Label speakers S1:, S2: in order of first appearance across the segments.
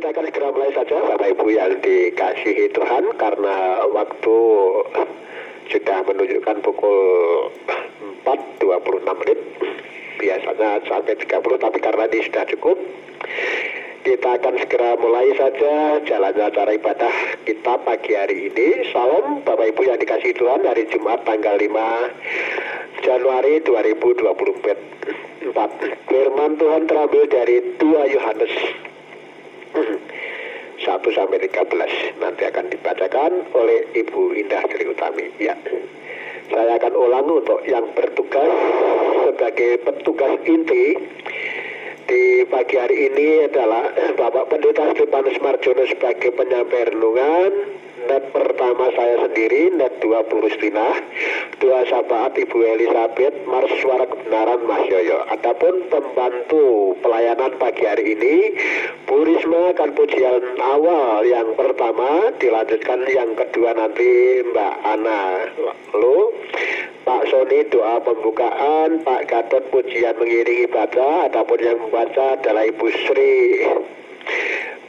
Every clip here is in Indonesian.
S1: kita akan segera mulai saja Bapak Ibu yang dikasihi Tuhan, karena waktu sudah menunjukkan pukul 4.26. Biasanya sampai 30, tapi karena ini sudah cukup, kita akan segera mulai saja jalannya acara ibadah kita pagi hari ini. Salam Bapak Ibu yang dikasihi Tuhan, hari Jumat tanggal 5 Januari 2024. Firman Tuhan terambil dari 2 Yohanes 1 sampai 13. Nanti akan dibacakan oleh Ibu Indah Sri Utami. Ya. Saya akan ulang untuk yang bertugas sebagai petugas inti di pagi hari ini adalah Bapak Pendeta Stefanus Marjono sebagai penyampai renungan. Net pertama saya sendiri, net 2 Bu Rustina, 2 Sahabat Ibu Elizabeth, Mars Suara Kebenaran Mas Yoyo. Adapun pembantu pelayanan pagi hari ini, Bu Risma akan pujian awal yang pertama, dilanjutkan yang kedua nanti Mbak Ana. Lalu Pak Sony doa pembukaan, Pak Gatot pujian mengiringi baca, adapun yang membaca adalah Ibu Sri.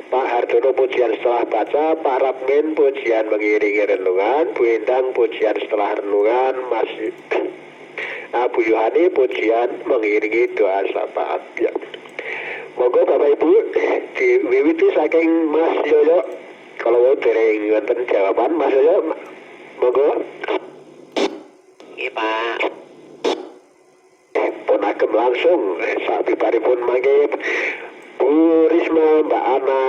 S1: Pak Hardono pujian setelah baca, Pak Radmin pujian mengiringi renungan, Bu Endang pujian setelah renungan, Mas Bu Yohani pujian mengiringi doa syafaat. Ya. Monggo Bapak Ibu diwiwiti saking Mas Yoyo. Kalau dereng wonten jawaban Mas Yoyo, monggo.
S2: Iya Pak.
S1: Pun agem langsung sabibaripun mangke Bu Risma, Mbak Ana,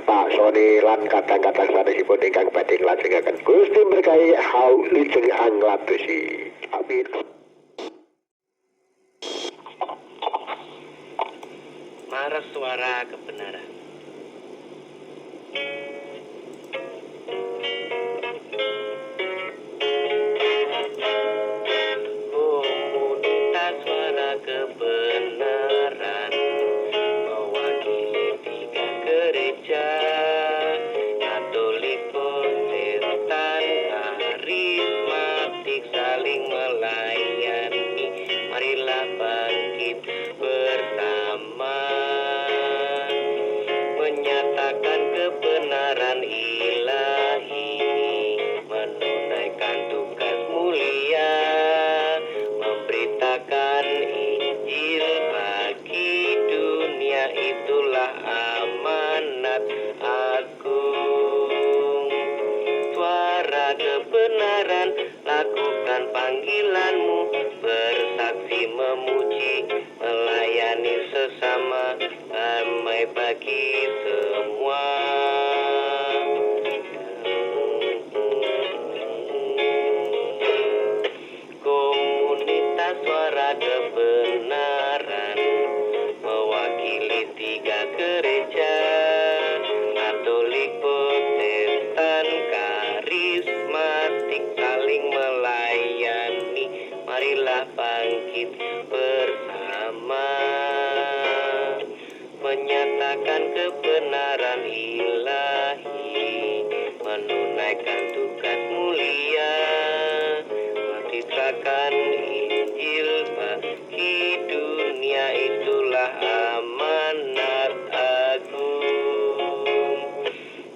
S1: Pak Sony lan kadang-kadang sanesipun ingkang badhe nglajengaken. Gusti berkahi haulujeng angladosi. Amin.
S2: Marak Suara Kebenaran. Komunitas Suara Kebenaran mewakili 3 gereja, Katolik, Protestan, karismatik, saling melayani. Marilah bangkit bersama, menyatakan kebenaran ilahi, menunaikan tugas mulia, memberitakan Injil bagi dunia. Itulah amanat agung. Suara kebenaran, lakukan panggilanmu, bersaksi, memuji, melayani sesama, damai bagi semua. Komunitas Suara Kebenaran mewakili 3 gereja, Katolik, Protestan, karismatik, saling melayani. Marilah bangkit bersama, menyatakan kebenaran ilahi, menunaikan tugas mulia, memberitakan Injil bagi dunia. Itulah amanat agung.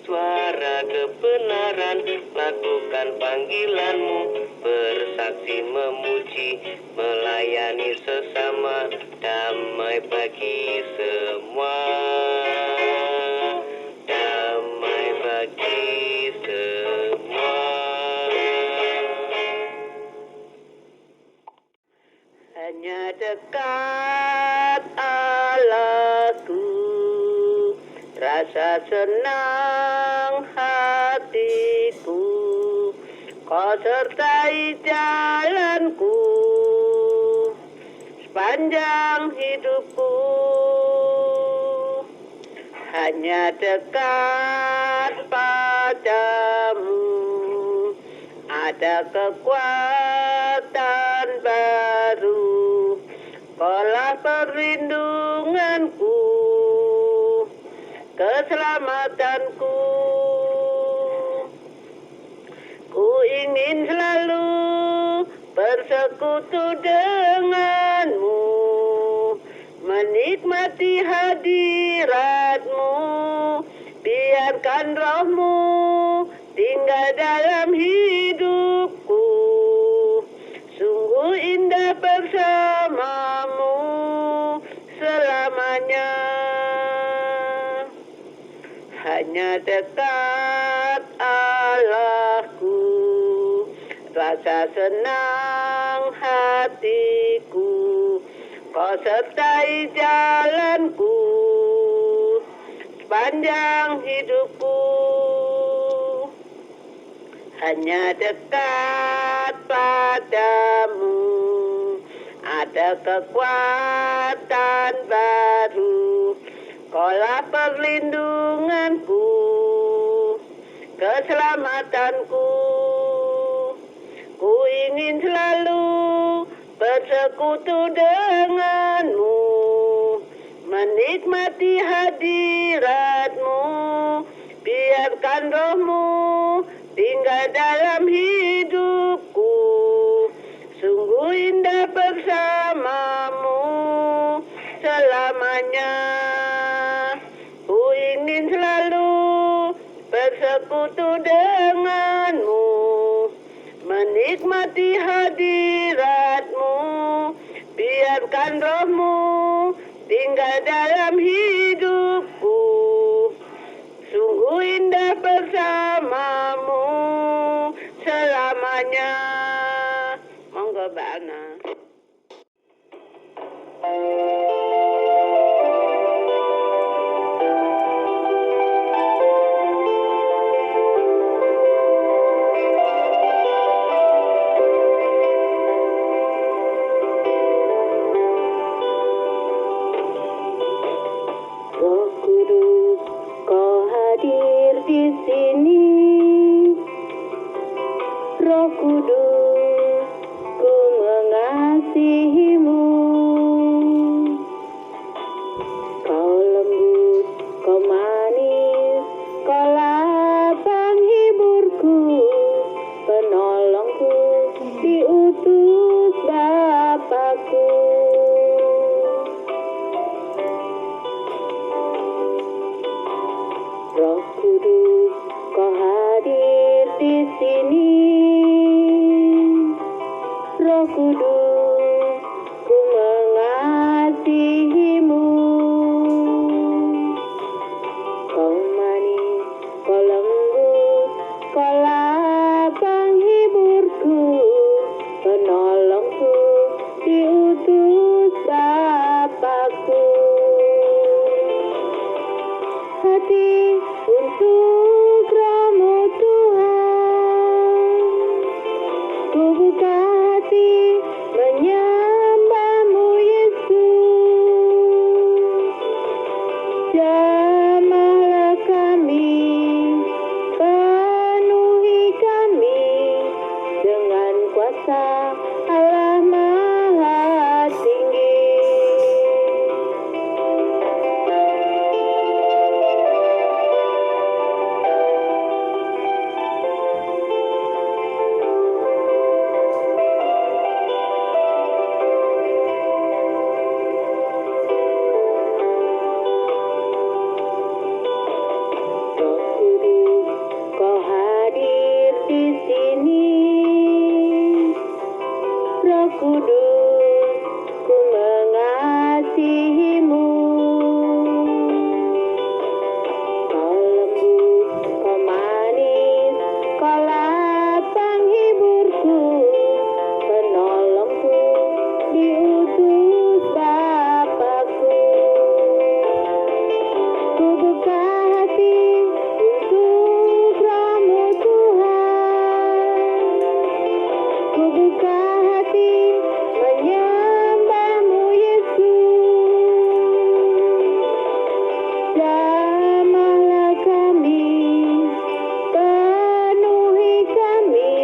S2: Suara kebenaran, lakukan panggilanmu, bersaksi, memuji, melayani sesama, damai bagi semua. Damai bagi semua. Hanya dekat Allahku, rasa senang hatiku, kau sertai jalanku sepanjang hidupku. Hanya dekat padamu ada kekuatan baru, kaulah perlindunganku, keselamatanku. Ku ingin selalu bersekutu denganmu, menikmati hadiratmu, biarkan rohmu tinggal dalam hidupku. Sungguh indah bersamamu selamanya. Hanya dekat Allahku, rasa senang hatiku, kau sertai jalanku sepanjang hidupku. Hanya dekat padamu ada kekuatan baru, kaulah perlindunganku, keselamatanku. Ku ingin selalu bersekutu denganmu, menikmati hadiratmu, biarkan rohmu tinggal dalam hidupku. Sungguh indah bersamamu selamanya. Ku ingin selalu bersekutu denganmu, menikmati hadiratmu, biarkan rohmu tinggal dalam hidupku. Sungguh indah bersamamu selamanya. Monggo Mbak Ana. Roh Kudus, kau hadir di sini. Roh Kudus, ku mengasihimu. Kau lembut, kau manis, kaulah penghiburku, penolongku, diutus Bapakku. Roh Kudus, kau hadir di sini. Roh Kudus, ku mengasihimu. Kau manis, kau lembut, kaulah penghiburku, penolongku, diutus Bapakku. Hati untuk Roh-Mu Tuhan, ku buka hati menyembah-Mu Yesus. Jamahlah kami, penuhi kami dengan kuasa Allah Maha Tinggi. Roh Kudus, kau hadir di sini. Roh Kudus, ku mengasihimu. Kau lembut, kau manis, kaulah penghiburku, penolongku, diutus Bapakku. Ku buka hati untuk Roh-Mu Tuhan, ku buka hati menyembah-Mu Yesus. Jamahlah kami, penuhi kami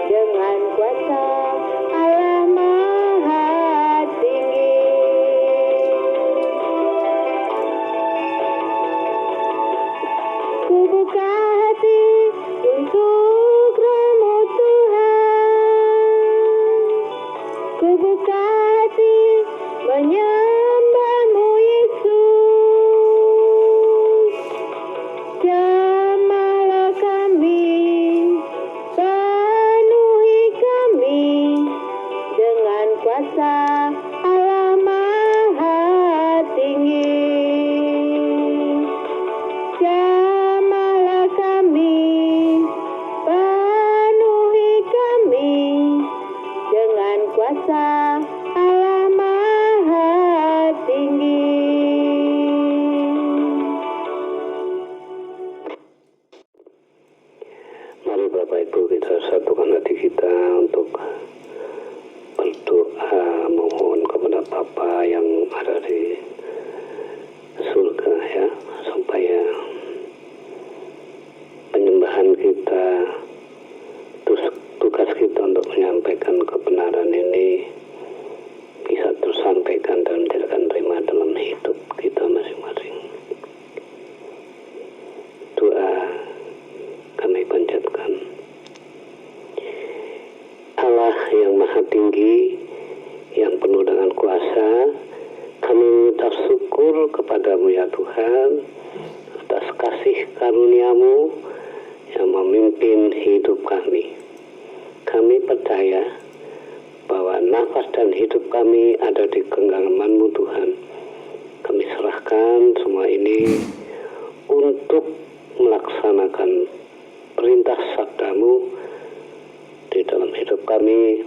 S2: dengan kuasa Allah Maha Tinggi. Ku buka hati untuk Roh-Mu Tuhan, ku buka hati menyembah-Mu Yesus.
S3: ya Tuhan, atas kasih karunia-Mu yang memimpin hidup kami. Kami percaya bahwa nafas dan hidup kami ada di genggaman-Mu Tuhan. Kami serahkan semua ini untuk melaksanakan perintah sabda-Mu di dalam hidup kami,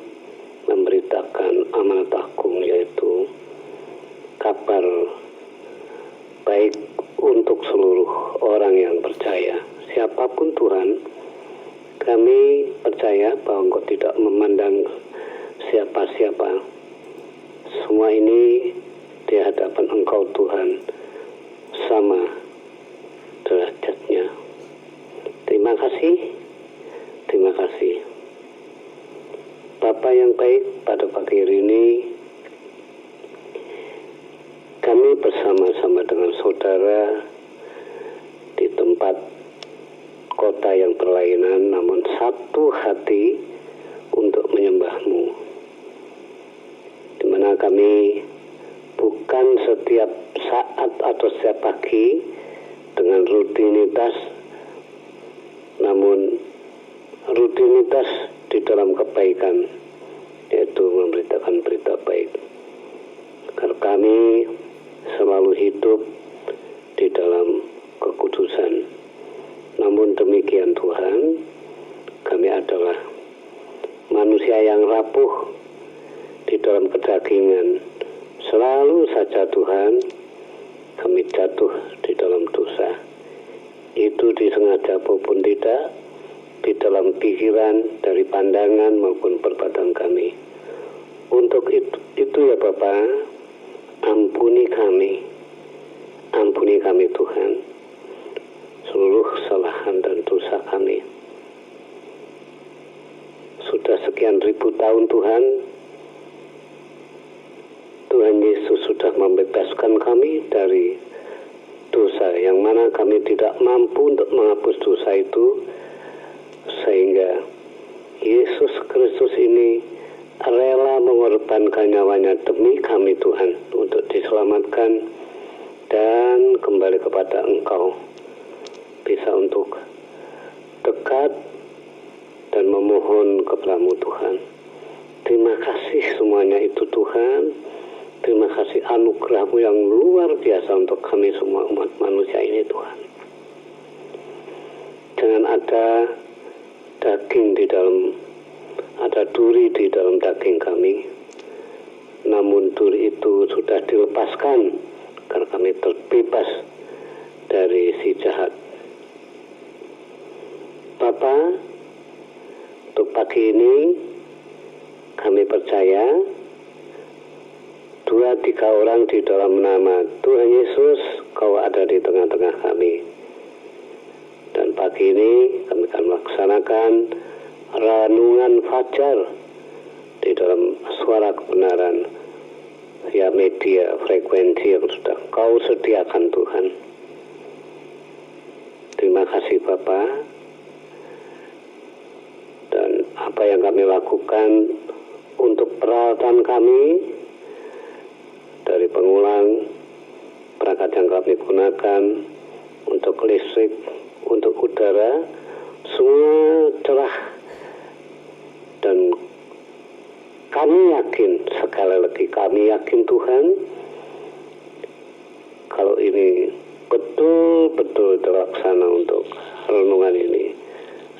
S3: memberitakan amanat agung, yaitu kabar baik untuk seluruh orang yang percaya. Siapapun Tuhan, kami percaya bahwa Engkau tidak memandang siapa-siapa. Semua ini di hadapan Engkau Tuhan sama derajatnya. Terima kasih. Bapa yang baik, pada pagi hari ini kami bersama-sama dengan saudara di tempat kota yang berlainan, namun satu hati untuk menyembah-Mu, di mana kami bukan setiap saat atau setiap pagi dengan rutinitas, namun rutinitas di dalam kebaikan, yaitu memberitakan berita baik, agar kami selalu hidup di dalam kekudusan. Namun demikian Tuhan, kami adalah manusia yang rapuh di dalam kedagingan. Selalu saja Tuhan, kami jatuh di dalam dosa. Itu disengaja maupun tidak, di dalam pikiran, dari pandangan maupun perbuatan kami. Untuk itu ya Bapa, ampuni kami Tuhan, seluruh kesalahan dan dosa kami. Sudah sekian ribu tahun Tuhan Yesus sudah membebaskan kami dari dosa, yang mana kami tidak mampu untuk menghapus dosa itu, sehingga Yesus Kristus ini rela mengorbankan nyawanya demi kami Tuhan, untuk diselamatkan dan kembali kepada Engkau, bisa untuk dekat dan memohon kepada-Mu Tuhan. Terima kasih semuanya itu Tuhan. Terima kasih anugerah-Mu yang luar biasa untuk kami semua umat manusia ini Tuhan. Jangan ada duri di dalam daging kami, namun duri itu sudah dilepaskan agar kami terbebas dari si jahat. Bapa, untuk pagi ini kami percaya 2-3 orang di dalam nama Tuhan Yesus, Kau ada di tengah-tengah kami. Dan pagi ini kami akan melaksanakan renungan fajar di dalam suara kebenaran via media frekuensi yang sudah Kau sediakan Tuhan. Terima kasih Bapa. Dan apa yang kami lakukan untuk peralatan kami, dari pengulang, perangkat yang kami gunakan, untuk listrik, untuk udara, semua cerah. Dan kami yakin, sekali lagi kami yakin Tuhan, kalau ini betul-betul terlaksana untuk renungan ini,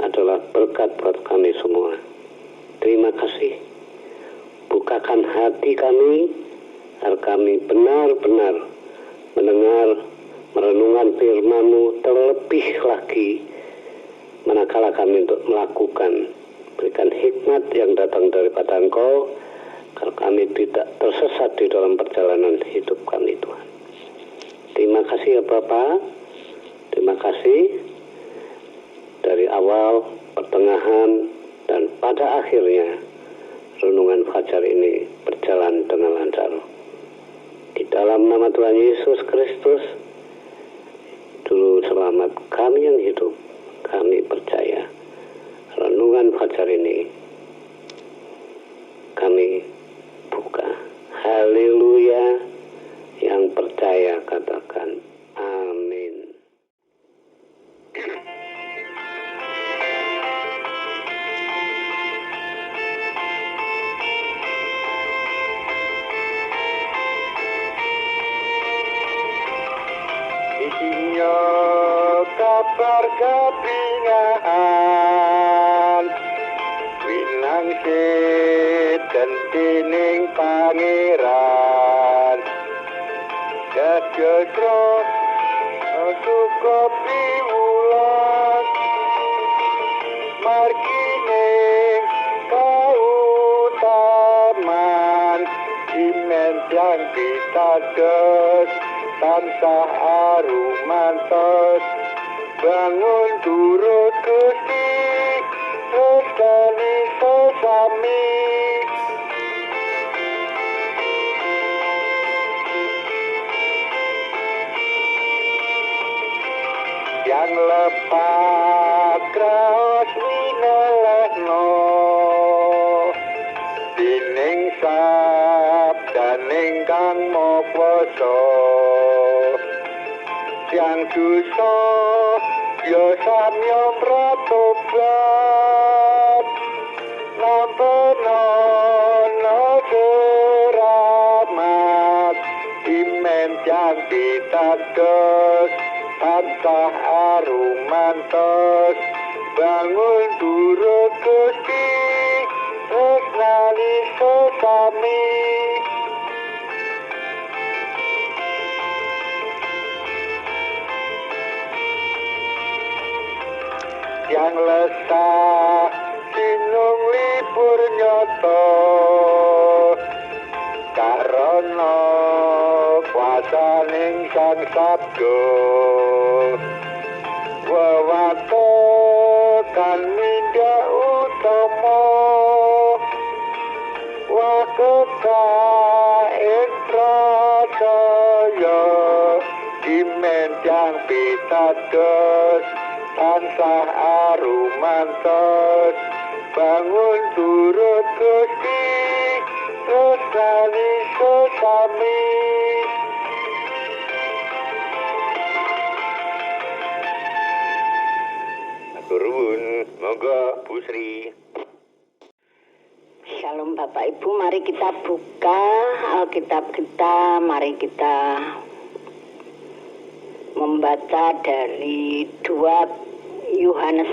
S3: adalah berkat buat kami semua. Terima kasih. Bukakan hati kami, agar kami benar-benar mendengar merenungan firman-Mu terlebih lagi, manakala kami untuk melakukan. Berikan hikmat yang datang daripada Engkau, agar kami tidak tersesat di dalam perjalanan hidup kami Tuhan. Terima kasih ya Bapa. Terima kasih dari awal, pertengahan, dan pada akhirnya renungan fajar ini berjalan dengan lancar. Di dalam nama Tuhan Yesus Kristus, Juru Selamat kami yang hidup, kami percaya renungan fajar ini kami buka. Haleluya. Yang percaya katakan
S1: berkepingahan winangsi dentining pangeran jajasro cukup piwulan margining kautaman imen yang pitados tansah arumantos bangun turut Gusti sekali sesami yang lepak kraos winelehno dining sabdaning kang makwasa yang dosa ya samya pratobat nampenono keramat imen yang pitados tansah arumantos bangun durut Gusti tresnani sesami yang lesah sinung libur nyoto karana kuasaning Sang Sabdo wewatekan mindak utama waketa ing pracaya imen yang pitados tansah arumantos bangun turut Gusti tresnani sesami Turun, monggo Bu Sri.
S4: Shalom Bapak Ibu, mari kita buka Alkitab kita, mari kita membaca dari 2 Yohanes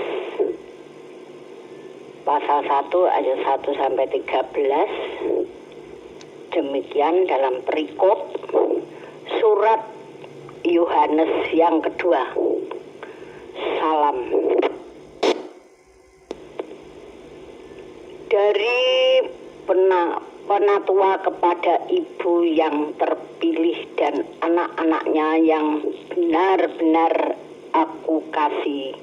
S4: pasal 1 ayat 1 sampai 13. Demikian dalam perikop surat Yohanes yang kedua. Salam. Dari penatua kepada ibu yang terpilih dan anak-anaknya yang benar-benar aku kasih.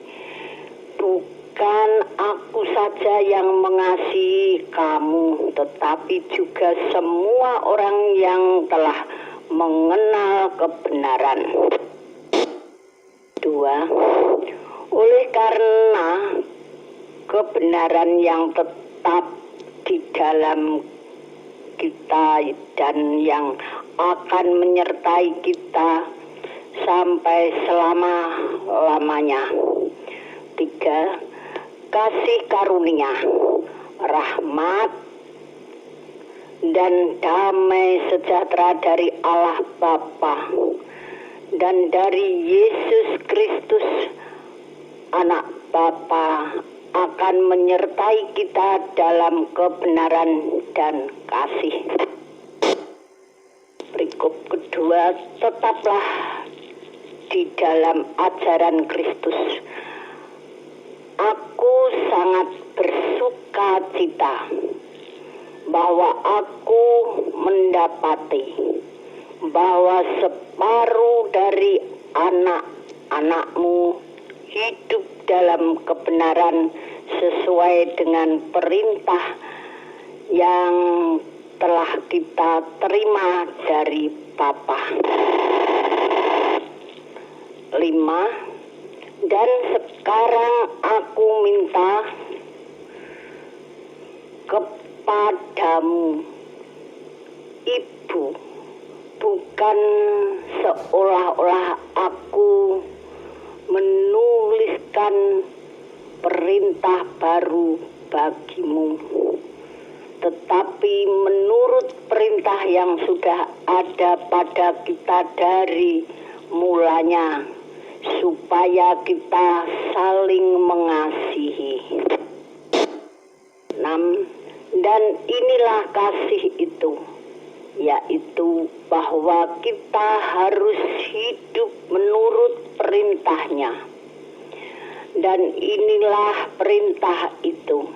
S4: Bukan aku saja yang mengasihi kamu, tetapi juga semua orang yang telah mengenal kebenaran. 2. Oleh karena kebenaran yang tetap di dalam kita dan yang akan menyertai kita sampai selama-lamanya. 3. Kasih karunia, rahmat, dan damai sejahtera dari Allah Bapa dan dari Yesus Kristus Anak Bapa akan menyertai kita dalam kebenaran dan kasih. Perikop kedua, tetaplah di dalam ajaran Kristus. Aku sangat bersuka cita bahwa aku mendapati bahwa separuh dari anak-anakmu hidup dalam kebenaran sesuai dengan perintah yang telah kita terima dari Bapa. 5. Dan sekarang aku minta kepadamu, Ibu, bukan seolah-olah aku menuliskan perintah baru bagimu, tetapi menurut perintah yang sudah ada pada kita dari mulanya, supaya kita saling mengasihi. 6. Dan inilah kasih itu, yaitu bahwa kita harus hidup menurut perintahnya. Dan inilah perintah itu,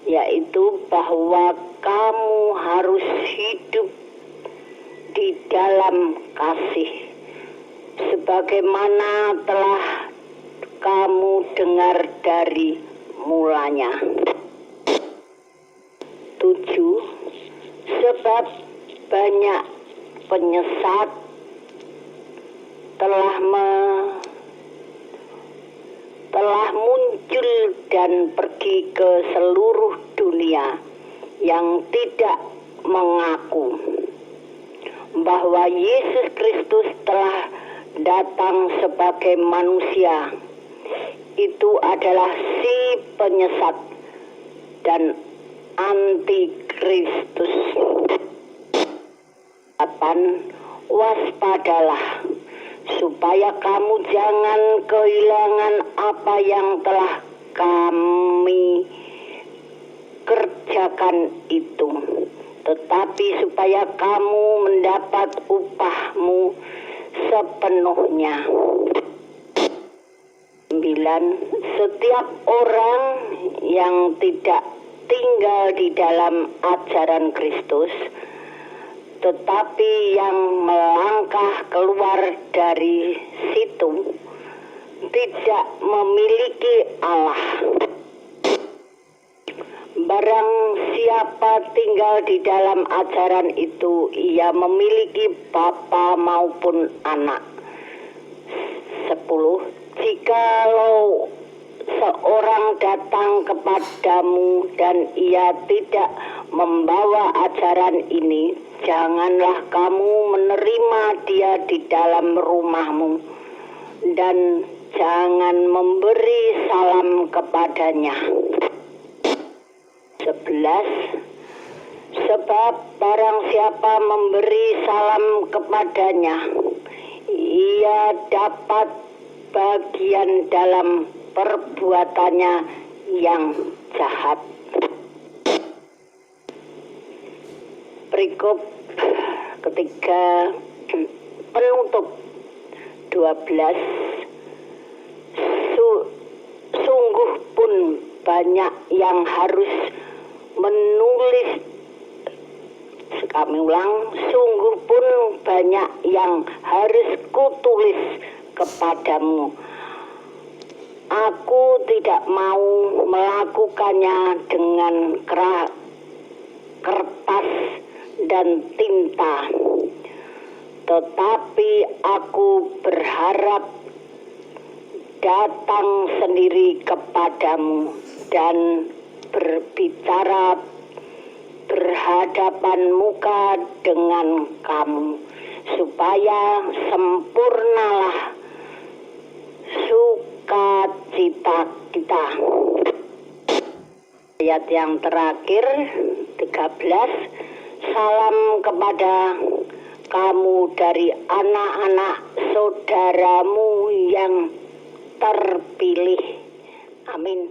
S4: yaitu bahwa kamu harus hidup di dalam kasih, sebagaimana telah kamu dengar dari mulanya. 7. Sebab banyak penyesat telah muncul dan pergi ke seluruh dunia yang tidak mengaku bahwa Yesus Kristus telah datang sebagai manusia. Itu adalah si penyesat dan antikristus. 8. Waspadalah supaya kamu jangan kehilangan apa yang telah kami kerjakan itu, tetapi supaya kamu mendapat upahmu sepenuhnya. 9. Setiap orang yang tidak tinggal di dalam ajaran Kristus, tetapi yang melangkah keluar dari situ, tidak memiliki Allah. Barang siapa tinggal di dalam ajaran itu, ia memiliki bapa maupun anak. 10. Jikalau seorang datang kepadamu dan ia tidak membawa ajaran ini, janganlah kamu menerima dia di dalam rumahmu dan jangan memberi salam kepadanya. 11. Sebab barang siapa memberi salam kepadanya, ia dapat bagian dalam perbuatannya yang jahat. Perikop ketiga penutup 12. Sungguh pun banyak yang harus menulis, kami ulang, sungguh pun banyak yang harus kutulis kepadamu. Aku tidak mau melakukannya dengan kertas dan tinta, tetapi aku berharap datang sendiri kepadamu dan berbicara berhadapan muka dengan kamu, supaya sempurnalah sukacita kita. Ayat yang terakhir 13. Salam kepada kamu dari anak-anak saudaramu yang terpilih. Amin.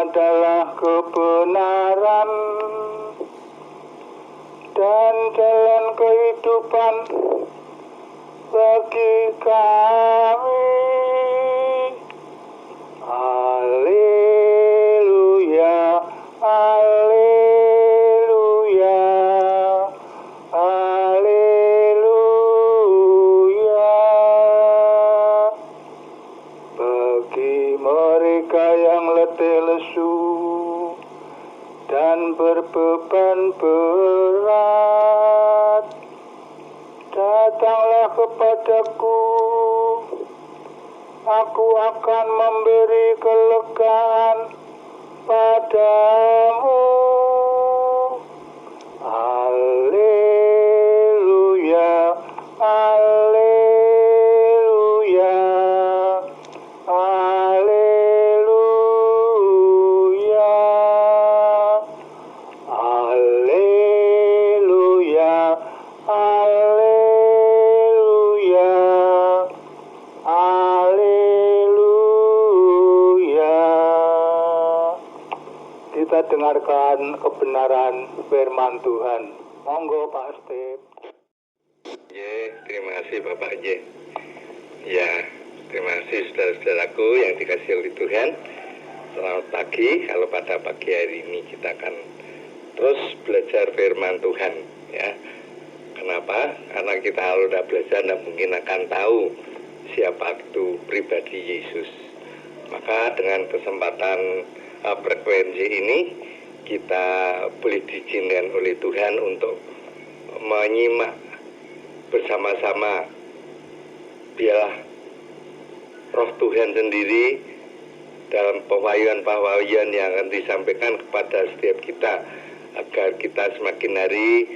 S5: adalah kebenaran dan jalan kehidupan bagi kami. Haleluya, haleluya, haleluya. Bagi mereka yang letih lesu dan berbeban berat, datanglah kepadaku, aku akan memberi kelegaan padamu. Haleluya, haleluya, haleluya, haleluya, haleluya, haleluya. Kita dengarkan kebenaran firman Tuhan. Monggo Pak Step.
S6: Terima kasih Bapak J. Ya, terima kasih saudara-saudaraku yang dikasih oleh Tuhan. Selamat pagi. Kalau pada pagi hari ini kita akan terus belajar firman Tuhan, ya. Kenapa? Karena kita kalau sudah belajar, tidak mungkin akan tahu siapa itu pribadi Yesus. Maka dengan kesempatan frekuensi ini, kita boleh diizinkan oleh Tuhan untuk menyimak bersama-sama. Biarlah Roh Tuhan sendiri dalam pewahyuan-pewahyuan yang akan disampaikan kepada setiap kita, agar kita semakin hari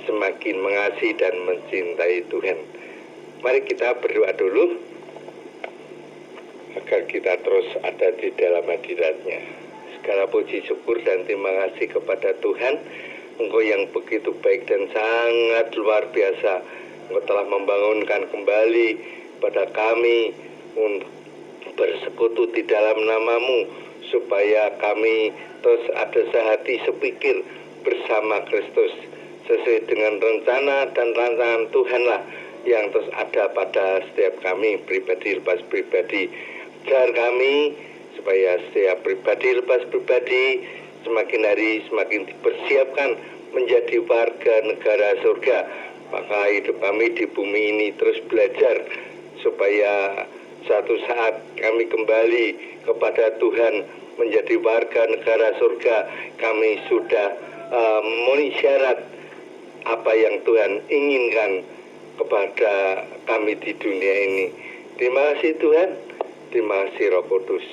S6: semakin mengasihi dan mencintai Tuhan. Mari kita berdoa dulu agar kita terus ada di dalam hadirat-Nya. Segala puji syukur dan terima kasih kepada Tuhan, Engkau yang begitu baik dan sangat luar biasa. Engkau telah membangunkan kembali pada kami untuk bersekutu di dalam nama-Mu, supaya kami terus ada sehati sepikir bersama Kristus, sesuai dengan rencana dan rancangan Tuhanlah yang terus ada pada setiap kami, pribadi lepas pribadi. Ajar kami supaya setiap pribadi lepas pribadi semakin hari semakin dipersiapkan menjadi warga negara surga. Maka hidup kami di bumi ini terus belajar supaya suatu saat kami kembali kepada Tuhan menjadi warga negara surga. Kami sudah memenuhi syarat apa yang Tuhan inginkan kepada kami di dunia ini. Terima kasih Tuhan, terima kasih Roh Kudus.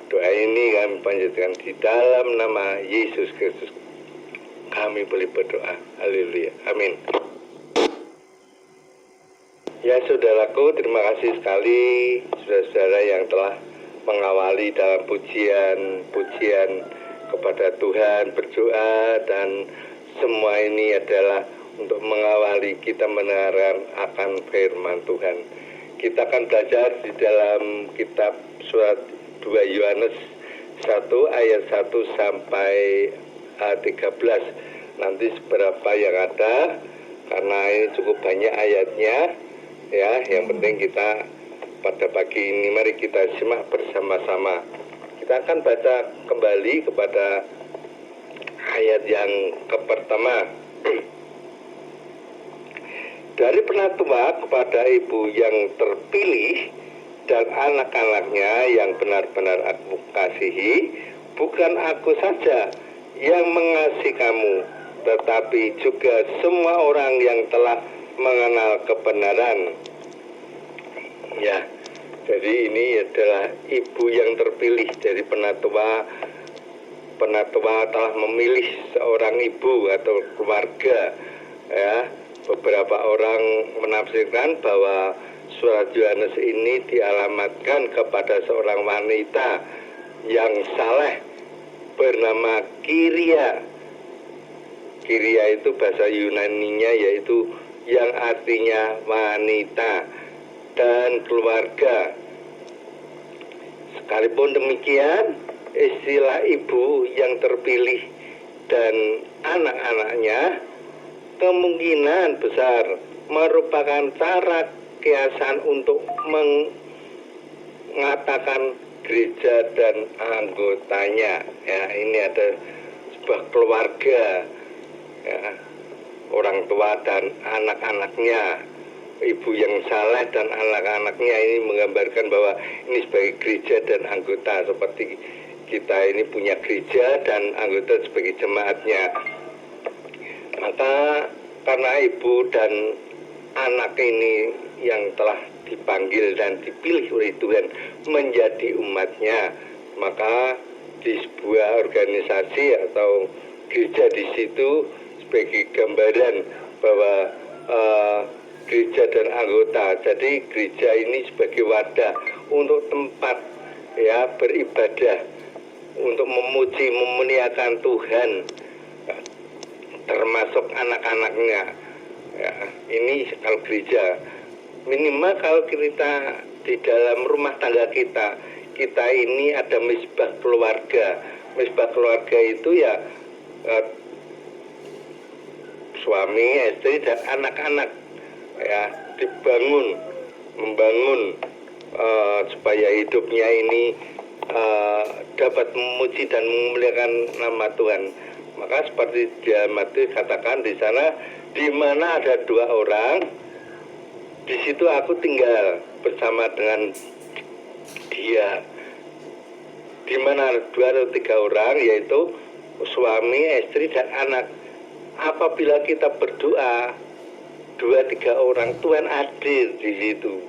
S6: Doa ini kami panjatkan di dalam nama Yesus Kristus. Kami boleh berdoa. Haleluya. Amin. Ya saudaraku, terima kasih sekali saudara-saudara yang telah mengawali dalam pujian kepada Tuhan, berdoa, dan semua ini adalah untuk mengawali kita mendengarkan akan firman Tuhan. Kita akan belajar di dalam kitab surat 2 Yohanes 1 ayat 1 sampai 13. Nanti seberapa yang ada, karena ini cukup banyak ayatnya, ya. Yang penting kita pada pagi ini mari kita simak bersama-sama. Kita akan baca kembali kepada ayat yang pertama. Dari penatua kepada ibu yang terpilih dan anak-anaknya yang benar-benar aku kasihi, bukan aku saja yang mengasihi kamu, tetapi juga semua orang yang telah mengenal kebenaran. Ya, jadi ini adalah ibu yang terpilih. Dari penatua telah memilih seorang ibu atau keluarga, ya. Beberapa orang menafsirkan bahwa surat Yohanes ini dialamatkan kepada seorang wanita yang saleh bernama Kiria. Kiria itu bahasa Yunaninya yaitu yang artinya wanita dan keluarga. Sekalipun demikian, istilah ibu yang terpilih dan anak-anaknya kemungkinan besar merupakan cara kiasan untuk mengatakan gereja dan anggotanya. Ya, ini ada sebuah keluarga, ya, orang tua dan anak-anaknya, ibu yang saleh dan anak-anaknya, ini menggambarkan bahwa ini sebagai gereja dan anggota, seperti kita ini punya gereja dan anggota sebagai jemaatnya. Maka karena ibu dan anak ini yang telah dipanggil dan dipilih oleh Tuhan menjadi umatnya, maka di sebuah organisasi atau gereja di situ sebagai gambaran bahwa gereja dan anggota. Jadi gereja ini sebagai wadah untuk tempat, ya, beribadah, untuk memuji memuliakan Tuhan, termasuk anak-anaknya. Ya, ini kalau gereja. Minimal kalau kita di dalam rumah tangga kita ini ada misbah keluarga. Misbah keluarga itu ya suami, istri dan anak-anak, ya, membangun supaya hidupnya ini dapat memuji dan memuliakan nama Tuhan. Maka seperti dia Matius katakan di sana, di mana ada 2 orang, di situ aku tinggal bersama dengan dia. Di mana ada 2 atau 3 orang, yaitu suami, istri dan anak. Apabila kita berdoa 2-3 orang, Tuhan hadir di situ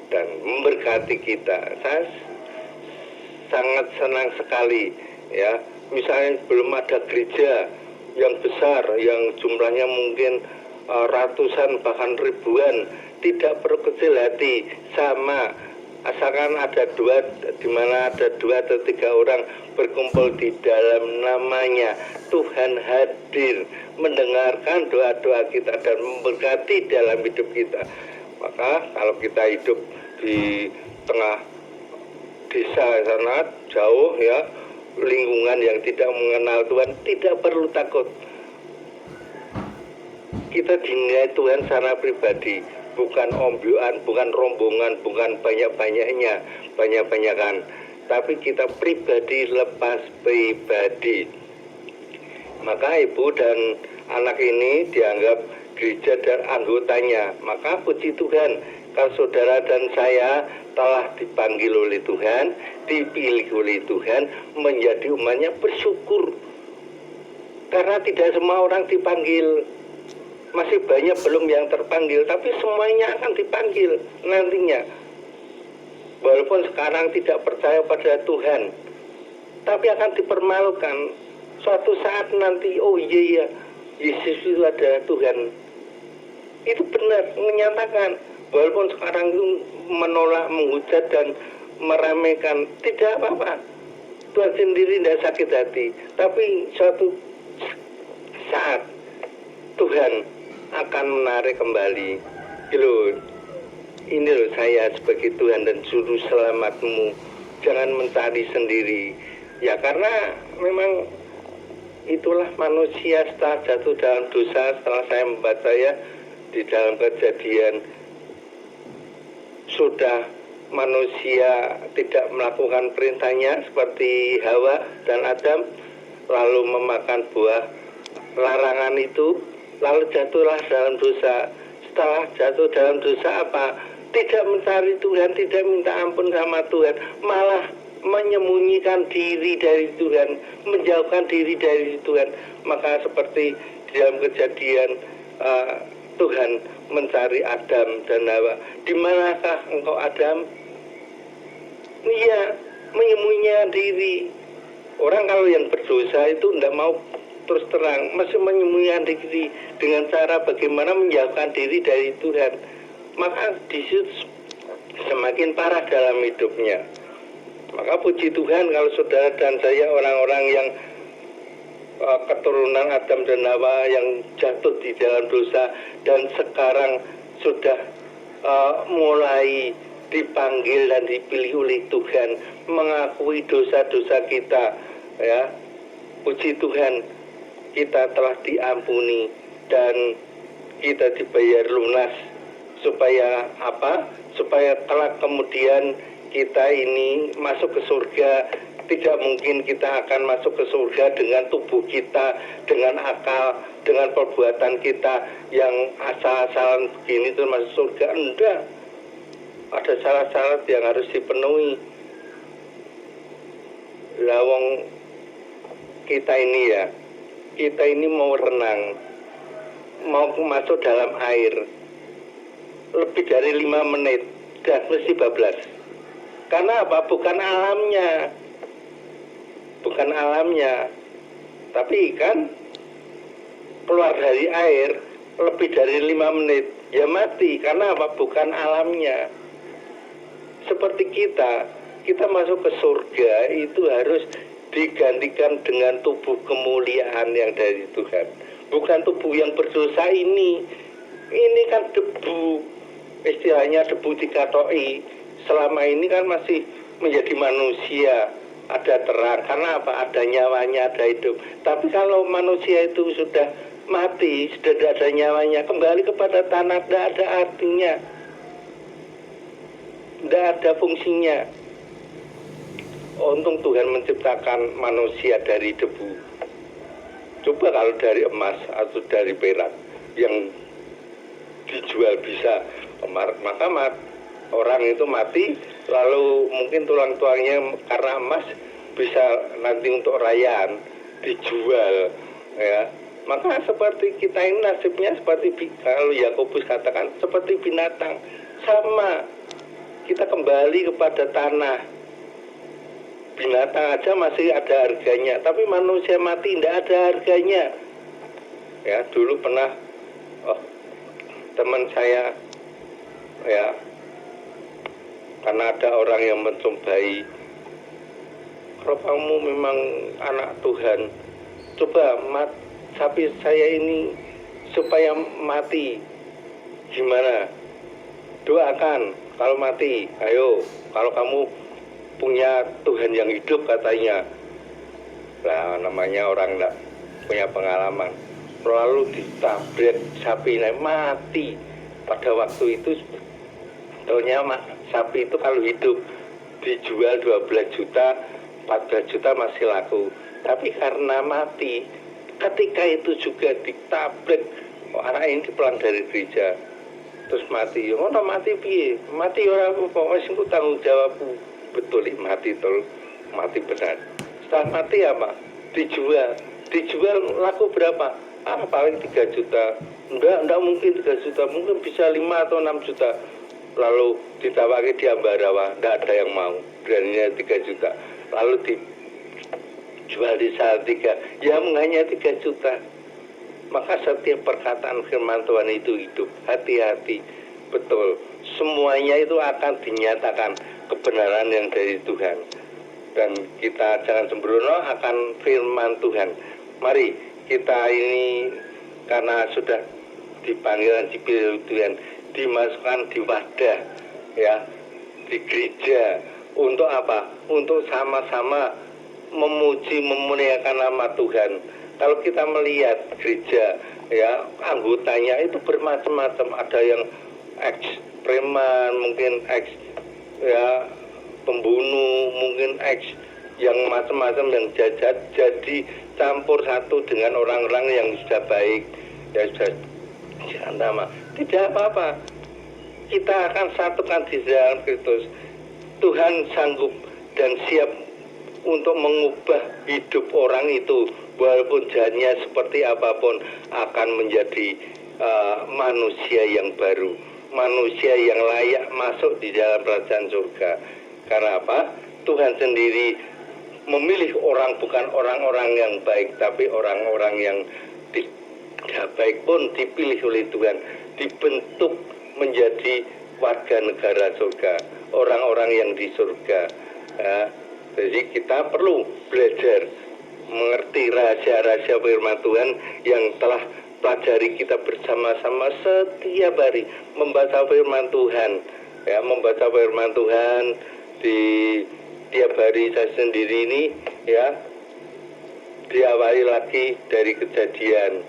S6: dan memberkati kita. Saya sangat senang sekali, ya. Misalnya belum ada gereja yang besar, yang jumlahnya mungkin ratusan bahkan ribuan, tidak perlu kecil hati, sama asalkan ada 2, di mana ada 2 atau 3 orang berkumpul di dalam namanya, Tuhan hadir mendengarkan doa-doa kita dan memberkati dalam hidup kita. Maka kalau kita hidup di tengah desa sana jauh, ya, lingkungan yang tidak mengenal Tuhan, tidak perlu takut. Kita dinilai Tuhan secara pribadi, bukan ombyoan, bukan rombongan, bukan banyak-banyakan, tapi kita pribadi lepas pribadi. Maka ibu dan anak ini dianggap gereja dan anggotanya. Maka puji Tuhan, kalau saudara dan saya telah dipanggil oleh Tuhan, dipilih oleh Tuhan menjadi umatnya, bersyukur. Karena tidak semua orang dipanggil. Masih banyak belum yang terpanggil, tapi semuanya akan dipanggil nantinya. Walaupun sekarang tidak percaya pada Tuhan, tapi akan dipermalukan. Suatu saat nanti, oh iya, Yesus itu adalah Tuhan. Itu benar, menyatakan. Walaupun sekarang itu menolak, menghujat dan meremehkan, tidak apa-apa. Tuhan sendiri tidak sakit hati. Tapi suatu saat Tuhan akan menarik kembali. Ini loh saya sebagai Tuhan dan juru selamatmu. Jangan mencari sendiri. Ya karena memang itulah manusia setelah jatuh dalam dosa. Setelah saya membaca, ya, di dalam Kejadian, sudah manusia tidak melakukan perintahnya seperti Hawa dan Adam, lalu memakan buah larangan itu, lalu jatuhlah dalam dosa. Setelah jatuh dalam dosa apa? Tidak mencari Tuhan, tidak minta ampun sama Tuhan, malah menyembunyikan diri dari Tuhan, menjauhkan diri dari Tuhan. Maka seperti di dalam Kejadian, Tuhan mencari Adam dan Hawa. Di manakah engkau, Adam? Iya, menyembunyikan diri. Orang kalau yang berdosa itu tidak mau terus terang, masih menyembunyikan diri dengan cara bagaimana menjauhkan diri dari Tuhan. Maka disitu semakin parah dalam hidupnya. Maka puji Tuhan kalau saudara dan saya orang-orang yang keturunan Adam dan Hawa yang jatuh di dalam dosa dan sekarang sudah mulai dipanggil dan dipilih oleh Tuhan, mengakui dosa-dosa kita, ya. Puji Tuhan, kita telah diampuni dan kita dibayar lunas, supaya apa? Supaya kelak kemudian kita ini masuk ke surga. Tidak mungkin kita akan masuk ke surga dengan tubuh kita, dengan akal, dengan perbuatan kita yang asal-asalan begini terus masuk surga. Enggak. Ada syarat-syarat yang harus dipenuhi. Lawang kita ini mau renang, mau masuk dalam air lebih dari 5 menit dan mesti bablas. Karena apa? Bukan alamnya, tapi ikan keluar dari air lebih dari 5 menit ya mati. Karena apa? Bukan alamnya. Seperti kita masuk ke surga itu harus digantikan dengan tubuh kemuliaan yang dari Tuhan, bukan tubuh yang berdosa ini kan debu, istilahnya debu dikatoi. Selama ini kan masih menjadi manusia, ada terang. Karena apa? Ada nyawanya, ada hidup. Tapi kalau manusia itu sudah mati, sudah tidak ada nyawanya, kembali kepada tanah, tidak ada artinya, tidak ada fungsinya. Untung Tuhan menciptakan manusia dari debu. Coba kalau dari emas atau dari perak yang dijual bisa, maka orang itu mati, lalu mungkin tulang-tulangnya karena emas bisa nanti untuk rayaan dijual, ya. Maka seperti kita ini nasibnya seperti kalau Yakobus katakan seperti binatang, sama. Kita kembali kepada tanah. Binatang aja masih ada harganya, tapi manusia mati tidak ada harganya. Ya, dulu pernah teman saya, ya, karena ada orang yang mencobai, kalau kamu memang anak Tuhan, coba sapi saya ini supaya mati, gimana? Doakan kalau mati, ayo, kalau kamu punya Tuhan yang hidup katanya. Lah namanya orang enggak punya pengalaman, lalu ditabrak sapi mati. Pada waktu itu sebetulnya sapi itu kalau hidup dijual 12 juta, 14 juta masih laku. Tapi karena mati, ketika itu juga ditabrak, anak ini pulang dari gereja terus mati. Mati piye? Mati orang apa? Wis engko tanggung jawabku. Betul, mati terus, mati benar. Setelah mati apa? Dijual laku berapa? Paling 3 juta. Enggak mungkin 3 juta, mungkin bisa 5 atau 6 juta. Lalu ditawari di Ambarawa, enggak ada yang mau, beraninya 3 juta. Lalu dijual di Salatiga, ya hanya 3 juta. Maka setiap perkataan firman Tuhan itu hidup. Hati-hati, betul. Semuanya itu akan dinyatakan kebenaran yang dari Tuhan. Dan kita jangan sembrono akan firman Tuhan. Mari kita ini karena sudah dipanggil dan dipilih Tuhan, dimasukkan di wadah, ya, di gereja. Untuk apa? Untuk sama-sama memuji, memuliakan nama Tuhan. Kalau kita melihat gereja, ya, anggotanya itu bermacam-macam. Ada yang ex preman, mungkin ex, ya, pembunuh, mungkin ex yang macam-macam yang jahat, jadi campur satu dengan orang-orang yang sudah baik, ya sudah jangan nama. Tidak apa-apa. Kita akan satukan di dalam Kristus. Tuhan sanggup dan siap untuk mengubah hidup orang itu, walaupun jahatnya seperti apapun, akan menjadi manusia yang baru, manusia yang layak masuk di dalam kerajaan surga. Karena apa? Tuhan sendiri memilih orang, bukan orang-orang yang baik, tapi orang-orang yang tidak baik pun dipilih oleh Tuhan, dibentuk menjadi warga negara surga, orang-orang yang di surga. Ya. Jadi kita perlu belajar mengerti rahasia-rahasia firman Tuhan yang telah pelajari kita bersama-sama setiap hari, membaca firman Tuhan, ya, membaca firman Tuhan di tiap hari saya sendiri ini, ya, diawali lagi dari Kejadian,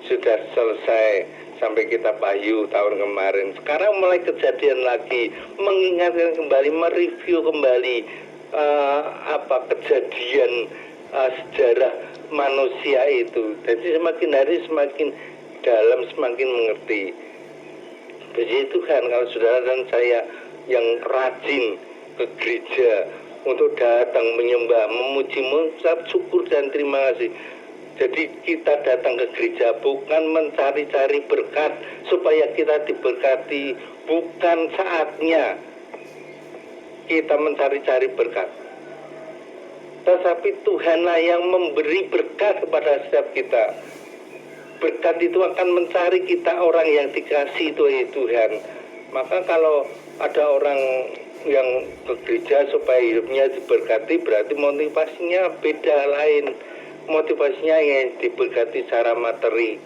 S6: sudah selesai sampai kitab Wahyu tahun kemarin. Sekarang mulai Kejadian lagi, mengingatkan kembali, mereview kembali kejadian sejarah manusia itu. Jadi semakin hari semakin dalam, semakin mengerti. Puji Tuhan kalau saudara dan saya yang rajin ke gereja untuk datang menyembah, memuji, mengucap syukur dan terima kasih. Jadi kita datang ke gereja bukan mencari-cari berkat supaya kita diberkati, bukan saatnya kita mencari-cari berkat. Tetapi Tuhanlah yang memberi berkat kepada setiap kita. Berkat itu akan mencari kita orang yang dikasih oleh Tuhan. Maka kalau ada orang yang ke gereja supaya hidupnya diberkati, berarti motivasinya beda lain. Motivasinya yang diberkati secara materi,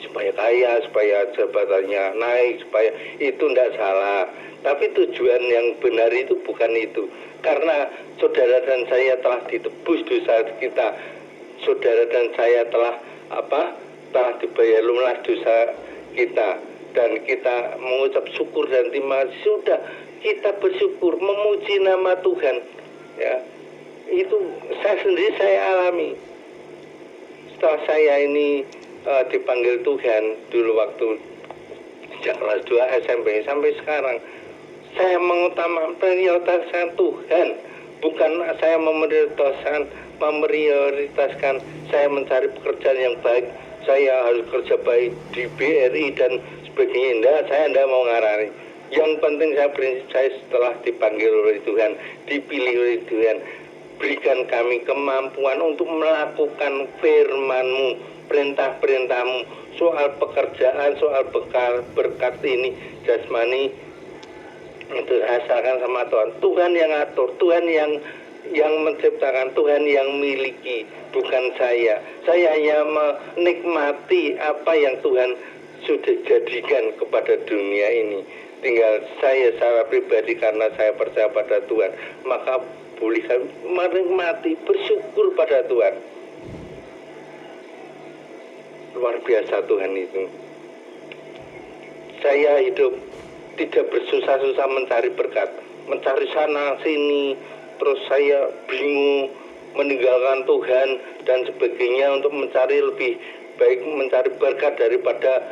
S6: supaya kaya, supaya jabatannya naik, supaya itu tidak salah. Tapi tujuan yang benar itu bukan itu. Karena saudara dan saya telah ditebus dosa kita. Saudara dan saya telah dibayar lunas dosa kita, dan kita mengucap syukur dan terima kasih. Sudah, kita bersyukur, memuji nama Tuhan, ya. Itu saya alami setelah saya ini dipanggil Tuhan dulu waktu sejak kelas 2 SMP sampai sekarang. Saya memprioritaskan Tuhan, bukan saya memprioritaskan saya mencari pekerjaan yang baik, saya harus kerja baik di BRI dan sebagainya. Enggak, saya enggak mau ngarani. Yang penting saya setelah dipanggil oleh Tuhan, dipilih oleh Tuhan, berikan kami kemampuan untuk melakukan firman-Mu, perintah-perintah-Mu, soal pekerjaan, soal berkat ini, jasmani, itu asalkan sama Tuhan. Tuhan yang atur, Tuhan yang menciptakan, Tuhan yang miliki, bukan saya. Saya hanya menikmati apa yang Tuhan sudah jadikan kepada dunia ini. Tinggal saya secara pribadi, karena saya percaya pada Tuhan, maka boleh menikmati, bersyukur pada Tuhan. Luar biasa Tuhan itu. Saya hidup tidak bersusah-susah mencari berkat, mencari sana sini, terus saya bingung meninggalkan Tuhan dan sebagainya untuk mencari lebih baik, mencari berkat daripada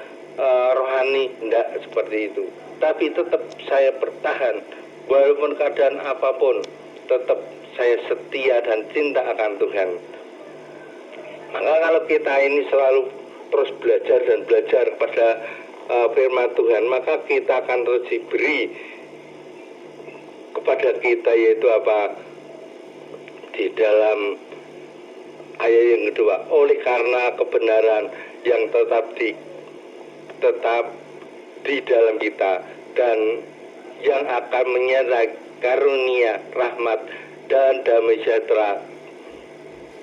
S6: rohani. Tidak seperti itu. Tapi tetap saya bertahan, walaupun keadaan apapun, tetap saya setia dan cinta akan Tuhan. Maka kalau kita ini selalu terus belajar dan belajar pada firman Tuhan, maka kita akan terus diberi kepada kita, yaitu di dalam ayat yang kedua, oleh karena kebenaran yang tetap di dalam kita, dan yang akan menyertai karunia, rahmat, dan damai sejahtera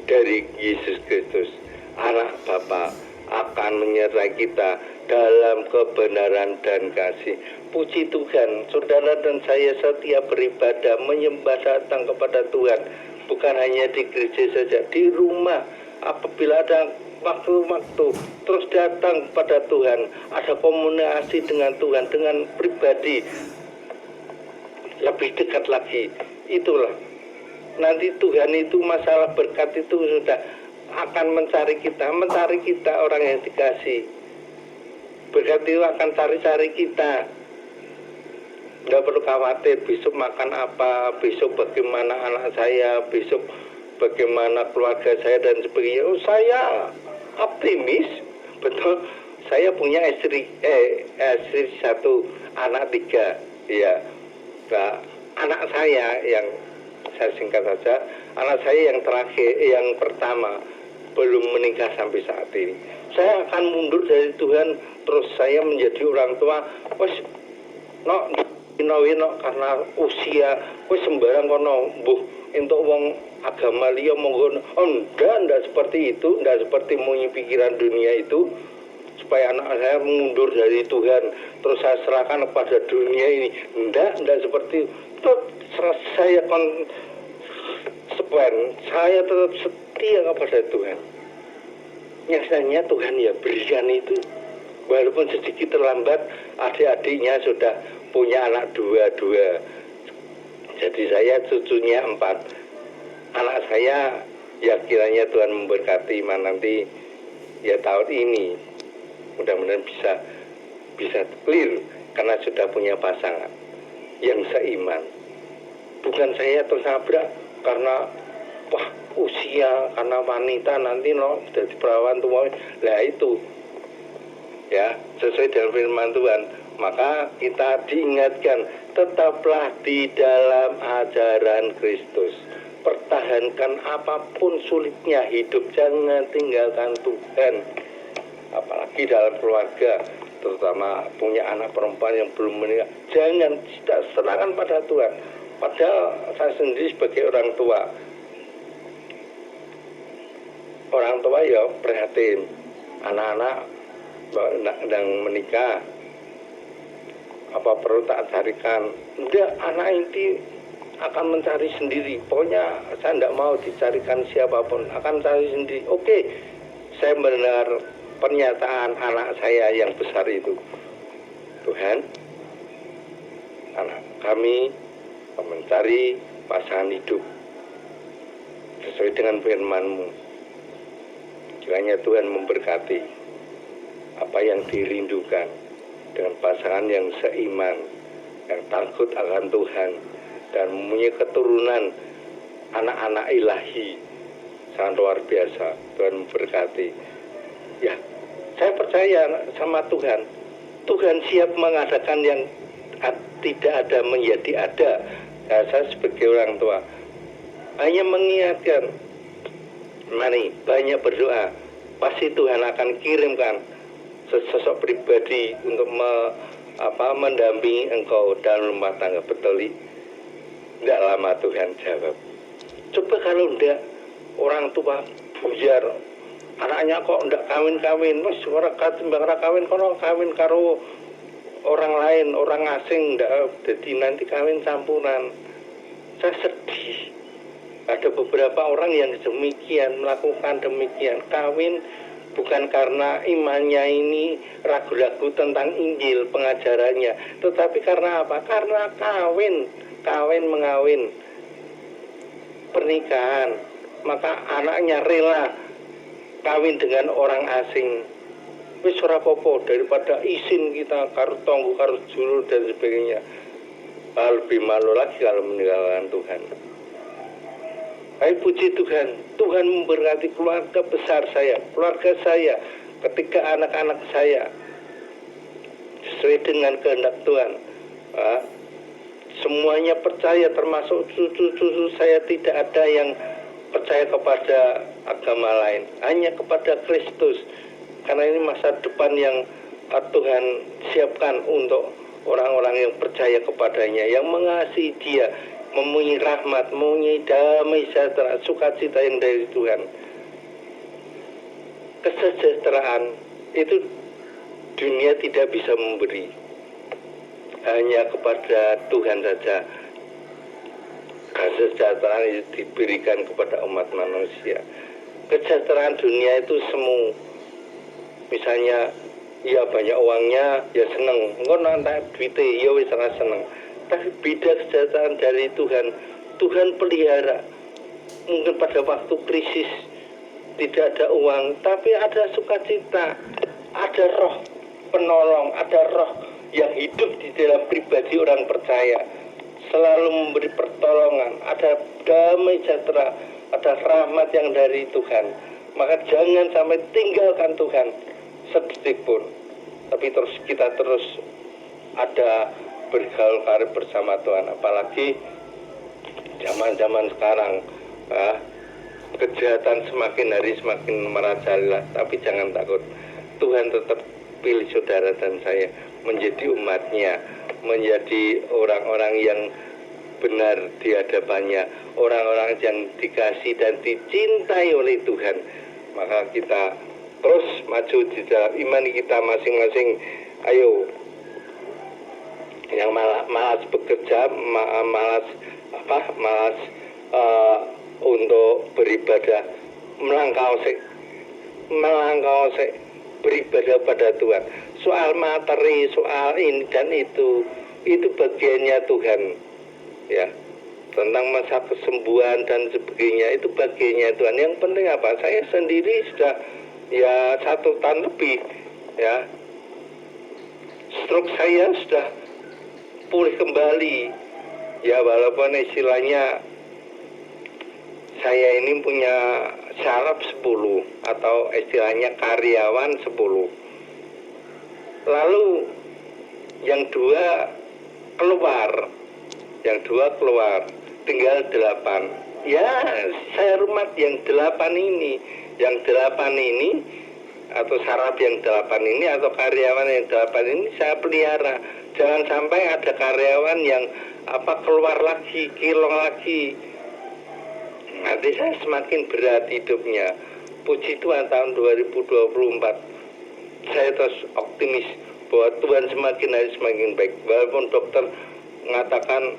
S6: dari Yesus Kristus, anak Bapa, akan menyertai kita dalam kebenaran dan kasih. Puji Tuhan, saudara dan saya setiap beribadah, menyembah, datang kepada Tuhan, bukan hanya di gereja saja, di rumah, apabila ada waktu-waktu, terus datang kepada Tuhan, ada komunikasi dengan Tuhan, dengan pribadi, lebih dekat lagi. Itulah nanti Tuhan itu, masalah berkat itu sudah akan mencari kita orang yang dikasih. Berkat itu akan cari-cari kita. Tidak perlu khawatir besok makan apa, besok bagaimana anak saya, besok bagaimana keluarga saya dan sebagainya. Saya optimis, betul. Saya punya istri 1, anak 3, ya. Nah, anak saya yang saya singkat saja, anak saya yang terakhir, yang pertama belum menikah sampai saat ini. Saya akan mundur dari Tuhan, terus saya menjadi orang tua. Wes, karena usia, wes sembarang kono, untuk wong agama liya monggo. Oh, enggak seperti itu, enggak seperti pikiran dunia itu. supaya anak saya mundur dari Tuhan, terus saya serahkan kepada dunia ini. Enggak seperti itu. Saya konsekuen, saya tetap setia kepada Tuhan. Nyatanya Tuhan ya berikan itu, walaupun sedikit terlambat. Adik-adiknya sudah punya anak dua. Jadi saya cucunya 4. Anak saya ya kiranya Tuhan memberkati nanti ya tahun ini mudah-mudahan bisa clear karena sudah punya pasangan yang seiman. Bukan saya tertabrak karena usia, karena wanita nanti jadi perawan tua. Lah itu ya sesuai dengan firman Tuhan. Maka kita diingatkan, tetaplah di dalam ajaran Kristus. Pertahankan apapun sulitnya hidup, jangan tinggalkan Tuhan. Apalagi dalam keluarga, terutama punya anak perempuan yang belum menikah, jangan tidak serahkan pada Tuhan. Padahal saya sendiri sebagai orang tua ya prihatin, anak-anak sedang menikah, apa perlu tak carikan? Enggak, anak ini akan mencari sendiri. Pokoknya saya tidak mau dicarikan siapapun, akan cari sendiri. Oke, saya mendengar pernyataan anak saya yang besar itu. Tuhan, anak kami mencari pasangan hidup sesuai dengan firman-Mu. Kiranya Tuhan memberkati apa yang dirindukan dengan pasangan yang seiman, yang takut akan Tuhan, dan mempunyai keturunan anak-anak ilahi sangat luar biasa. Tuhan memberkati. Ya, saya percaya sama Tuhan. Tuhan siap mengadakan yang tidak ada menjadi ada. Nah, saya sebagai orang tua hanya mengingatkan, mari banyak berdoa, pasti Tuhan akan kirimkan sesosok pribadi untuk mendampingi engkau dalam rumah tangga. Betul, tidak lama Tuhan jawab. Coba kalau tidak, orang tua buyar, anaknya kok tidak kawin-kawin, mas orang kawin kono kawin karo orang lain, orang asing, tidak, jadi nanti kawin campuran. Saya sedih. Ada beberapa orang yang demikian, melakukan demikian, kawin bukan karena imannya ini ragu-ragu tentang Injil pengajarannya, tetapi karena apa? Karena kawin mengawin, pernikahan, maka anaknya rela kawin dengan orang asing. Wis ora apa-apa daripada isin kita karo tonggo karo juru dan sebagainya. Lebih malu lagi kalau meninggalkan Tuhan. Hai puji Tuhan, Tuhan memberkati keluarga besar saya, keluarga saya, ketika anak-anak saya sesuai dengan kehendak Tuhan. Semuanya percaya, termasuk cucu-cucu saya, tidak ada yang percaya kepada agama lain, hanya kepada Kristus. Karena ini masa depan yang Tuhan siapkan untuk orang-orang yang percaya kepadanya, yang mengasihi Dia, mempunyai rahmat, mempunyai damai sejahtera, sukacita yang dari Tuhan. Kesejahteraan itu dunia tidak bisa memberi, hanya kepada Tuhan saja kesejahteraan itu diberikan kepada umat manusia. Kesejahteraan dunia itu semu. Misalnya, ya banyak uangnya, ya seneng. Engko nanti duitnya, ya wis ora seneng. Tapi beda kesejahteraan dari Tuhan. Tuhan pelihara. Mungkin pada waktu krisis tidak ada uang, tapi ada sukacita, ada roh penolong, ada roh yang hidup di dalam pribadi orang percaya, selalu memberi pertolongan, ada damai sejahtera, ada rahmat yang dari Tuhan. Maka jangan sampai tinggalkan Tuhan sedetik pun, tapi kita terus ada bergaul karib bersama Tuhan. Apalagi zaman-zaman sekarang, kejahatan semakin hari semakin merajalela. Tapi jangan takut, Tuhan tetap pilih saudara dan saya menjadi umatnya, menjadi orang-orang yang benar di hadapannya, orang-orang yang dikasih dan dicintai oleh Tuhan. Maka kita terus maju di dalam iman kita masing-masing. Ayo, yang malas bekerja, malas untuk beribadah, melangkau sik beribadah pada Tuhan. Soal materi, soal ini dan itu bagiannya Tuhan, ya. Tentang masa kesembuhan dan sebagainya itu bagiannya Tuhan. Yang penting apa? Saya sendiri sudah ya 1 tahun lebih, ya. Stroke saya sudah pulih kembali, ya, walaupun istilahnya saya ini punya syaraf 10 atau istilahnya karyawan 10. Lalu yang 2 keluar, tinggal 8. Ya, saya rumah yang 8 ini atau saraf yang 8 ini atau karyawan yang 8 ini saya pelihara. Jangan sampai ada karyawan yang keluar lagi, kilong lagi. Nanti saya semakin berat hidupnya. Puji Tuhan, tahun 2024 saya terus optimis bahwa Tuhan semakin hari semakin baik. Walaupun dokter mengatakan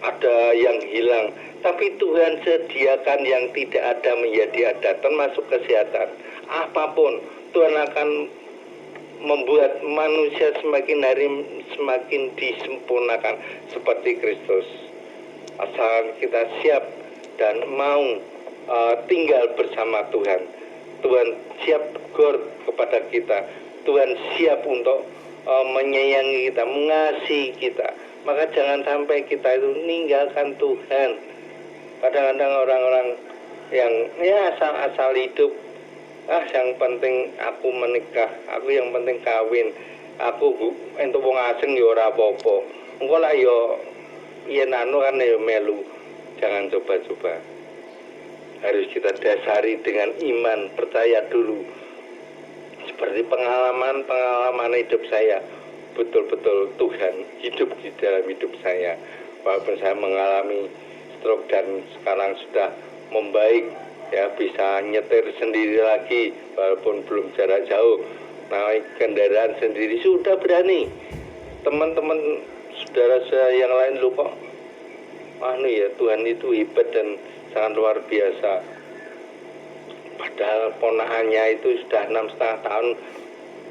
S6: ada yang hilang, tapi Tuhan sediakan yang tidak ada menjadi ada, termasuk kesehatan. Apapun, Tuhan akan membuat manusia semakin hari semakin disempurnakan seperti Kristus. Asal kita siap dan mau tinggal bersama Tuhan. Tuhan siap tegur kepada kita. Tuhan siap untuk menyayangi kita, mengasihi kita. Maka jangan sampai kita itu meninggalkan Tuhan. Kadang-kadang orang-orang yang asal hidup, yang penting aku menikah, aku yang penting kawin, aku entuk wong asing ya ora apa-apa. Engko lah yen anu kan ya melu. Jangan coba-coba. Harus kita dasari dengan iman, percaya dulu. Seperti pengalaman hidup saya, betul-betul Tuhan hidup di dalam hidup saya. Walaupun saya mengalami stroke dan sekarang sudah membaik, ya, bisa nyetir sendiri lagi walaupun belum jarak jauh, naik kendaraan sendiri sudah berani. Teman-teman saudara saya yang lain lu kok ya, Tuhan itu hebat dan sangat luar biasa. Padahal ponakannya itu sudah 6,5 tahun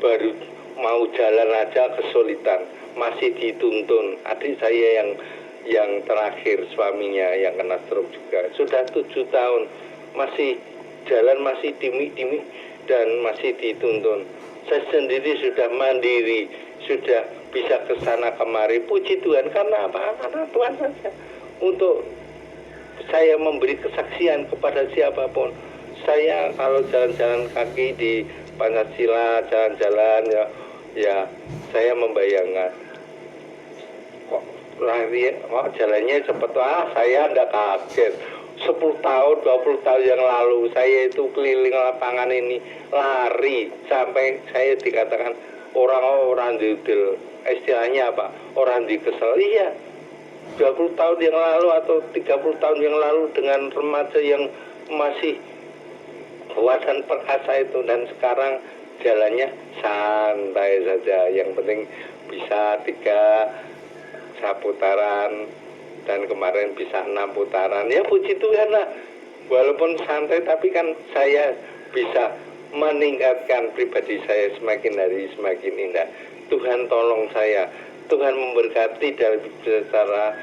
S6: baru mau jalan aja kesulitan, masih dituntun. Adik saya yang terakhir, suaminya yang kena stroke juga sudah 7 tahun masih jalan, masih dimi-dimi dan masih dituntun. Saya sendiri sudah mandiri, sudah bisa kesana kemari. Puji Tuhan, karena apa? Karena Tuhan saja. Untuk saya memberi kesaksian kepada siapapun. Saya kalau jalan-jalan kaki di Pancasila, jalan-jalan ya saya membayangkan kok jalannya cepat. Saya enggak kaget. 10 tahun, 20 tahun yang lalu saya itu keliling lapangan ini lari sampai saya dikatakan orang didel. Istilahnya apa? Orang dikesel. Iya. 20 tahun yang lalu atau 30 tahun yang lalu dengan remaja yang masih kuat dan perkasa itu, dan sekarang jalannya santai saja. Yang penting bisa 3 putaran dan kemarin bisa 6 putaran. Ya puji Tuhan lah. Walaupun santai tapi kan saya bisa meningkatkan pribadi saya semakin hari semakin indah. Tuhan tolong saya. Tuhan memberkati dari secara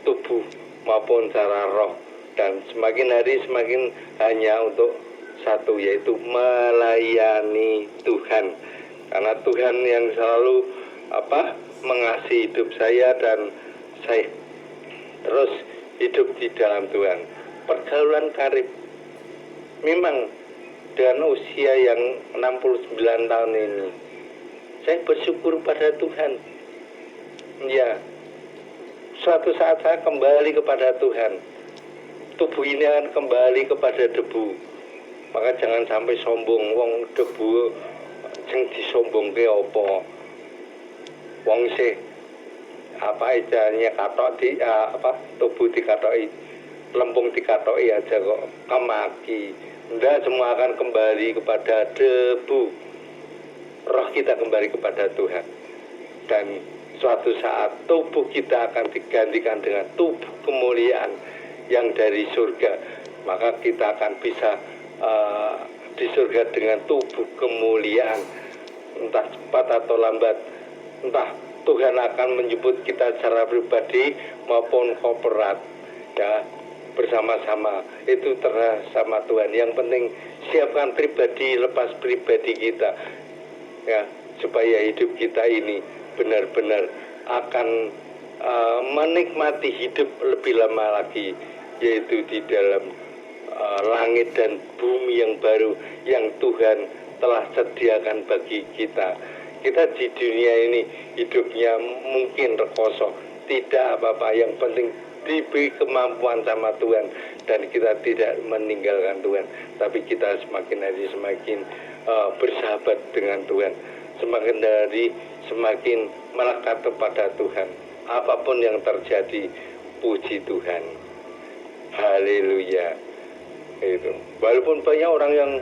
S6: tubuh maupun secara roh, dan semakin hari semakin hanya untuk satu, yaitu melayani Tuhan. Karena Tuhan yang selalu mengasihi hidup saya dan saya terus hidup di dalam Tuhan. Pergaulan karib. Memang dengan usia yang 69 tahun ini saya bersyukur pada Tuhan. Ya, suatu saat saya kembali kepada Tuhan. Tubuh ini akan kembali kepada debu. Maka jangan sampai sombong. Wong debu sing disombongke apa? Wong isih istilahnya katok tubuh dikatoki lempung dikatoki aja kok kemaki. Enggak, semua akan kembali kepada debu. Roh kita kembali kepada Tuhan. Dan suatu saat tubuh kita akan digantikan dengan tubuh kemuliaan yang dari surga. Maka kita akan bisa di surga dengan tubuh kemuliaan. Entah cepat atau lambat, entah Tuhan akan menyebut kita secara pribadi maupun korporat, ya, bersama-sama. Itu terserah sama Tuhan. Yang penting siapkan pribadi, lepas pribadi kita, ya, supaya hidup kita ini benar-benar akan menikmati hidup lebih lama lagi, yaitu di dalam langit dan bumi yang baru yang Tuhan telah sediakan bagi kita. Kita di dunia ini hidupnya mungkin rekoso, tidak apa-apa, yang penting diberi kemampuan sama Tuhan dan kita tidak meninggalkan Tuhan, tapi kita semakin hari semakin bersahabat dengan Tuhan, semakin hari semakin melekat kepada Tuhan. Apapun yang terjadi, puji Tuhan, haleluya. Itu walaupun banyak orang yang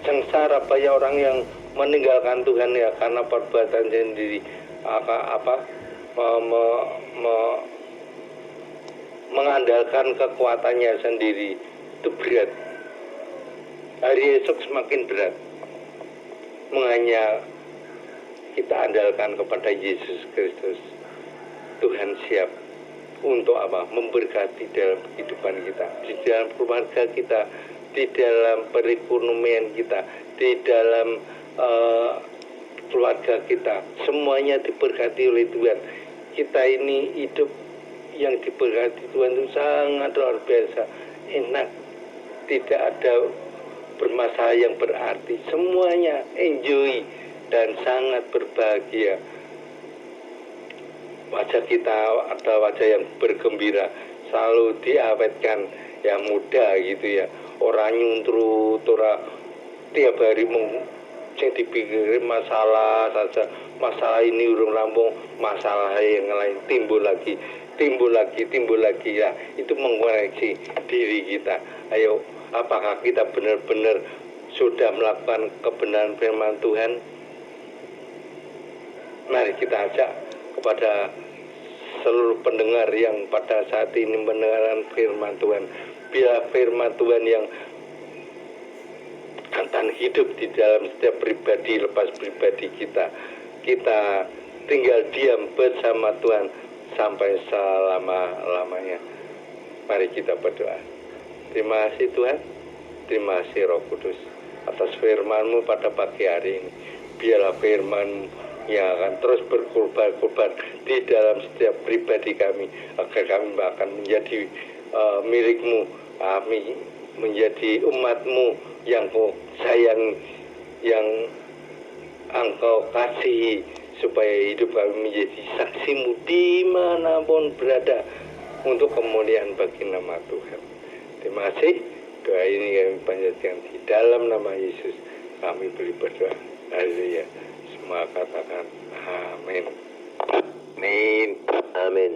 S6: sengsara, banyak orang yang meninggalkan Tuhan, ya, karena perbuatan sendiri, mengandalkan kekuatannya sendiri, itu berat. Hari esok semakin berat. Menganya kita andalkan kepada Yesus Kristus. Tuhan siap untuk apa? Memberkati dalam kehidupan kita, di dalam keluarga kita, di dalam perekonomian kita, di dalam keluarga kita. Semuanya diberkati oleh Tuhan. Kita ini hidup yang diberkati Tuhan itu sangat luar biasa, enak, tidak ada bermasalah yang berarti, semuanya enjoy dan sangat berbahagia. Wajah kita ada wajah yang bergembira, selalu diawetkan, yang muda gitu ya. Orang nyuntrut, orang tiap hari yang dipikirin masalah saja, masalah ini urung rampung, masalah yang lain timbul lagi ya. Itu mengoreksi diri kita. Ayo, apakah kita benar-benar sudah melakukan kebenaran firman Tuhan? Mari kita ajak kepada seluruh pendengar yang pada saat ini mendengarkan firman Tuhan, biar firman Tuhan yang akan hidup di dalam setiap pribadi lepas pribadi kita. Kita tinggal diam bersama Tuhan sampai selama-lamanya. Mari kita berdoa. Terima kasih Tuhan, terima kasih Roh Kudus atas firman-Mu pada pagi hari ini. Biarlah firman-Mu yang akan terus berkorban di dalam setiap pribadi kami, agar kami akan menjadi milik-Mu, kami menjadi umat-Mu yang Kau sayang, yang Engkau kasihi, supaya hidup kami menjadi saksi-Mu dimanapun berada untuk kemuliaan bagi nama Tuhan. Terima kasih. Doa ini kami panjatkan di dalam nama Yesus. Kami beri berdoa. Haleluya. Semua katakan amin.
S3: Amin. Amin.